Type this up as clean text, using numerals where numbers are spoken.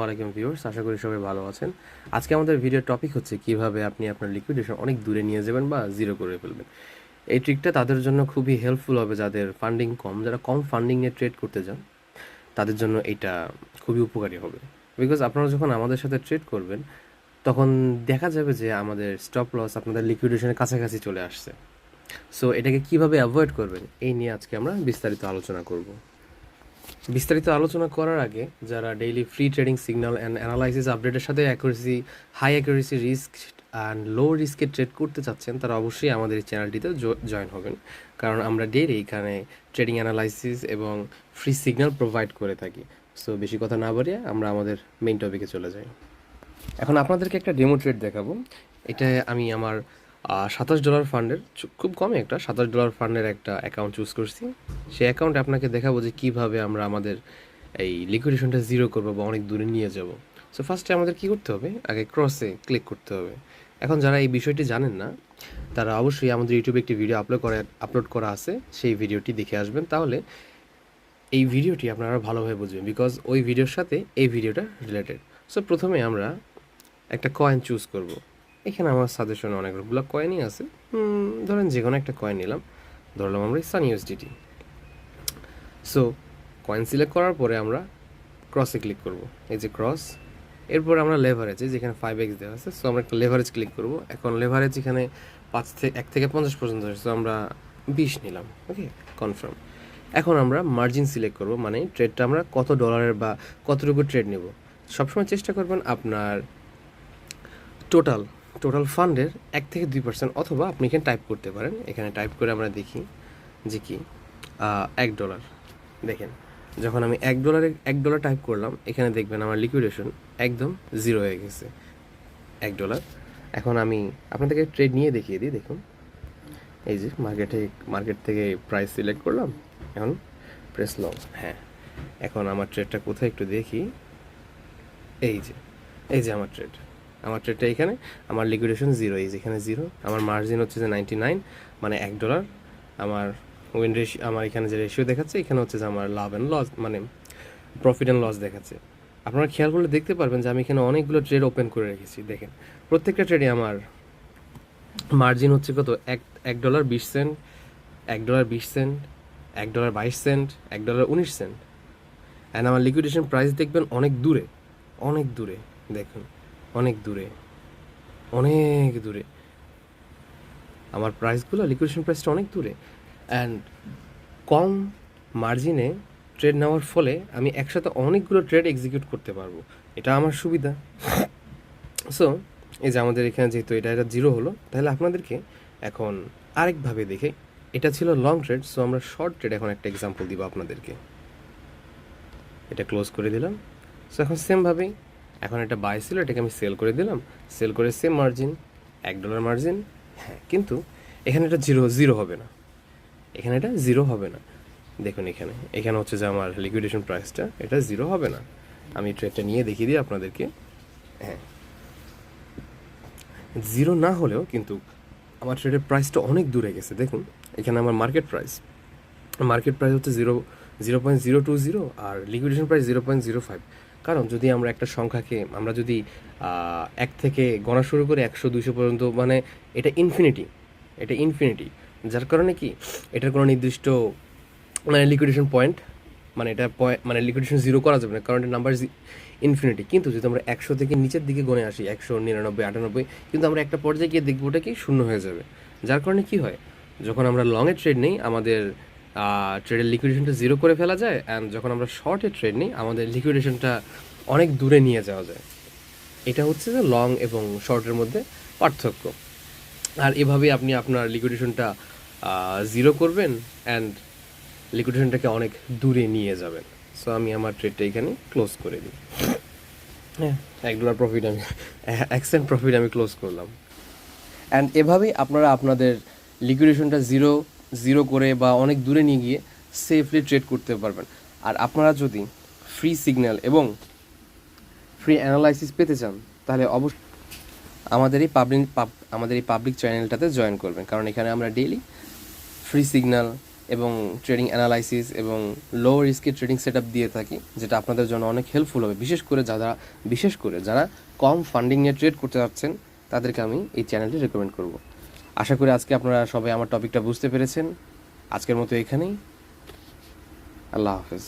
আলাইকুম ভিউয়ার্স, আশা করি সবাই ভালো আছেন। আজকে আমাদের ভিডিওর টপিক হচ্ছে কিভাবে আপনি আপনার লিকুইডেশন অনেক দূরে নিয়ে যাবেন বা জিরো করে ফেলবেন। এই ট্রিকটা তাদের জন্য খুবই হেল্পফুল হবে যাদের ফান্ডিং কম, যারা কম ফান্ডিং নিয়ে ট্রেড করতে চান তাদের জন্য এটা খুবই উপকারী হবে। বিকজ আপনারা যখন আমাদের সাথে ট্রেড করবেন তখন দেখা যাবে যে আমাদের স্টপ লস আপনাদের লিকুইডেশনের কাছাকাছি চলে আসছে। সো এটাকে কিভাবে অ্যাভয়েড করবেন এই নিয়ে আজকে আমরা বিস্তারিত আলোচনা করব। বিস্তারিত আলোচনা করার আগে যারা daily free trading signal and analysis আপডেটের সাথে high accuracy risk and low রিস্কে ট্রেড করতে চাচ্ছেন তারা অবশ্যই আমাদের এই চ্যানেলটিতে জয়েন হবেন, কারণ আমরা ডেইলি এখানে ট্রেডিং অ্যানালাইসিস এবং ফ্রি সিগন্যাল প্রোভাইড করে থাকি। সো বেশি কথা না বাড়িয়ে আমরা আমাদের মেইন টপিকে চলে যাই। এখন আপনাদেরকে একটা ডেমো ট্রেড দেখাবো। এটা আমি আমার $27 ফান্ডের, খুব কমে একটা $27 ফান্ডের একটা অ্যাকাউন্ট চুজ করছি। সেই অ্যাকাউন্টে আপনাকে দেখাবো যে কীভাবে আমরা আমাদের এই লিকুইডেশনটা জিরো করবো বা অনেক দূরে নিয়ে যাব। সো ফার্স্টে আমাদের কী করতে হবে, আগে ক্রসে ক্লিক করতে হবে। এখন যারা এই বিষয়টি জানেন না তারা অবশ্যই আমাদের ইউটিউবে একটি ভিডিও আপলোড করা আছে, সেই ভিডিওটি দেখে আসবেন, তাহলে এই ভিডিওটি আপনারা ভালোভাবে বুঝবেন, বিকজ ওই ভিডিওর সাথে এই ভিডিওটা রিলেটেড। সো প্রথমে আমরা একটা কয়েন চুজ করব। এখানে আমার সাজেশনে অনেকগুলো কয়েনই আছে, ধরেন যে কোনো একটা কয়েন নিলাম, ধরলাম আমরা Sunny USDT. So coin select করার পরে আমরা ক্রসে ক্লিক করব, এই যে ক্রস। এরপর আমরা লেভারেজ, যেখানে 5x দেওয়া আছে, সো আমরা একটা লেভারেজ ক্লিক করব। এখন লেভারেজ এখানে 1 থেকে 50 পর্যন্ত আছে, সো আমরা 20 নিলাম, ওকে, কনফার্ম। এখন আমরা মার্জিন সিলেক্ট করব, মানে ট্রেডটা আমরা কত ডলারের বা কতটুকু ট্রেড নেব। সবসময় চেষ্টা করবেন আপনার টোটাল ফান্ডের 1 থেকে 2%, অথবা আপনি এখানে টাইপ করতে পারেন। এখানে টাইপ করে আমরা দেখি যে কি $1। দেখেন, যখন আমি $1 টাইপ করলাম, এখানে দেখবেন আমার লিকুইডেশন একদম জিরো হয়ে গেছে, $1। এখন আমি আপনাদেরকে ট্রেড নিয়ে দেখিয়ে দিই। দেখুন, এই যে মার্কেট থেকে প্রাইস সিলেক্ট করলাম, এখন প্রেস লং। হ্যাঁ, এখন আমার ট্রেডটা কোথায় একটু দেখি। এই যে আমার ট্রেডটা এখানে, আমার লিকুইডেশন জিরো, এই যে এখানে জিরো। আমার মার্জিন হচ্ছে যে 99, মানে $1। আমার আমার এখানে যে রেশিও দেখাচ্ছে, এখানে হচ্ছে যে আমার লাভ অ্যান্ড লস, মানে প্রফিট অ্যান্ড লস দেখাচ্ছে। আপনারা খেয়াল করলে দেখতে পারবেন যে আমি এখানে অনেকগুলো ট্রেড ওপেন করে রেখেছি। দেখেন, প্রত্যেকটা ট্রেডে আমার মার্জিন হচ্ছে কত, $1.20, $1.20, $1.22, $1.19। অ্যান্ড আমার লিকুইডেশন প্রাইস দেখবেন অনেক দূরে, দেখুন, অনেক দূরে আমার প্রাইসগুলো, লিকুইডেশন প্রাইসটা অনেক দূরে। অ্যান্ড কম মার্জিনে ট্রেড নেওয়ার ফলে আমি একসাথে অনেকগুলো ট্রেড এক্সিকিউট করতে পারবো, এটা আমার সুবিধা। সো এই যে আমাদের এখানে যেহেতু এটা জিরো হলো, তাহলে আপনাদেরকে এখন আরেকভাবে দেখে, এটা ছিল লং ট্রেড, সো আমরা শর্ট ট্রেড এখন একটা এক্সাম্পল দিব আপনাদেরকে। এটা ক্লোজ করে দিলাম। সো এখন সেমভাবেই, এখন এটা বাই ছিল, এটাকে আমি সেল করে দিলাম, সেল করে সেম মার্জিন, $1 মার্জিন। হ্যাঁ, কিন্তু এখানে এটা জিরো হবে না, এখানে এটা জিরো হবে না। দেখুন, এখানে হচ্ছে যে আমার লিকুইডেশন প্রাইসটা, এটা জিরো হবে না। আমি ট্রেডটা নিয়ে দেখিয়ে দিই আপনাদেরকে। হ্যাঁ, জিরো না হলেও কিন্তু আমার ট্রেডের প্রাইসটা অনেক দূরে গেছে। দেখুন, এখানে আমার মার্কেট প্রাইস হচ্ছে 0.020, আর লিকুইডেশন প্রাইস 0.05। কারণ যদি আমরা একটা সংখ্যাকে, আমরা যদি 1 থেকে গণা শুরু করে 100-200 পর্যন্ত, মানে এটা ইনফিনিটি, যার কারণে কি এটার কোনো নির্দিষ্ট মানে লিকুইডেশন পয়েন্ট, মানে এটা মানে লিকুইডেশন জিরো করা যাবে না, কারণ এটা নাম্বার ইনফিনিটি। কিন্তু যদি আমরা 100 থেকে নিচের দিকে গণে আসি, 199, 98, কিন্তু আমরা একটা পর্যায়ে গিয়ে দেখবো ওটা কি শূন্য হয়ে যাবে। যার কারণে কি হয়, যখন আমরা লংয়ে ট্রেড নেই আমাদের ট্রেডের লিকুইডেশনটা জিরো করে ফেলা যায়, অ্যান্ড যখন আমরা শর্টে ট্রেড নিই আমাদের লিকুইডেশনটা অনেক দূরে নিয়ে যাওয়া যায়। এটা হচ্ছে যে লং এবং শর্টের মধ্যে পার্থক্য। আর এভাবেই আপনি আপনার লিকুইডেশনটা জিরো করবেন অ্যান্ড লিকুইডেশনটাকে অনেক দূরে নিয়ে যাবেন। সো আমি আমার ট্রেডটা এখানে ক্লোজ করে দিই। হ্যাঁ, $1 প্রফিট, আমি $1 প্রফিট আমি ক্লোজ করলাম। অ্যান্ড এভাবেই আপনারা আপনাদের লিকুইডেশনটা জিরো করে বা অনেক দূরে নিয়ে গিয়ে সেফলি ট্রেড করতে পারবেন। আর আপনারা যদি ফ্রি সিগন্যাল এবং ফ্রি অ্যানালাইসিস পেতে চান, তাহলে অবশ্যই আমাদের এই পাবলিক চ্যানেলটাতে জয়েন করবেন, কারণ এখানে আমরা ডেইলি ফ্রি সিগন্যাল, এবং ট্রেডিং অ্যানালাইসিস এবং লো রিস্কের ট্রেডিং সেট আপ দিয়ে থাকি, যেটা আপনাদের জন্য অনেক হেল্পফুল হবে, বিশেষ করে যারা কম ফান্ডিং নিয়ে ট্রেড করতে যাচ্ছেন তাদেরকে আমি এই চ্যানেলটি রেকমেন্ড করব। আশা করি আজকে আপনারা সবাই আমার টপিকটা বুঝতে পেরেছেন। আজকের মতো এখানেই। আল্লাহ হাফেজ।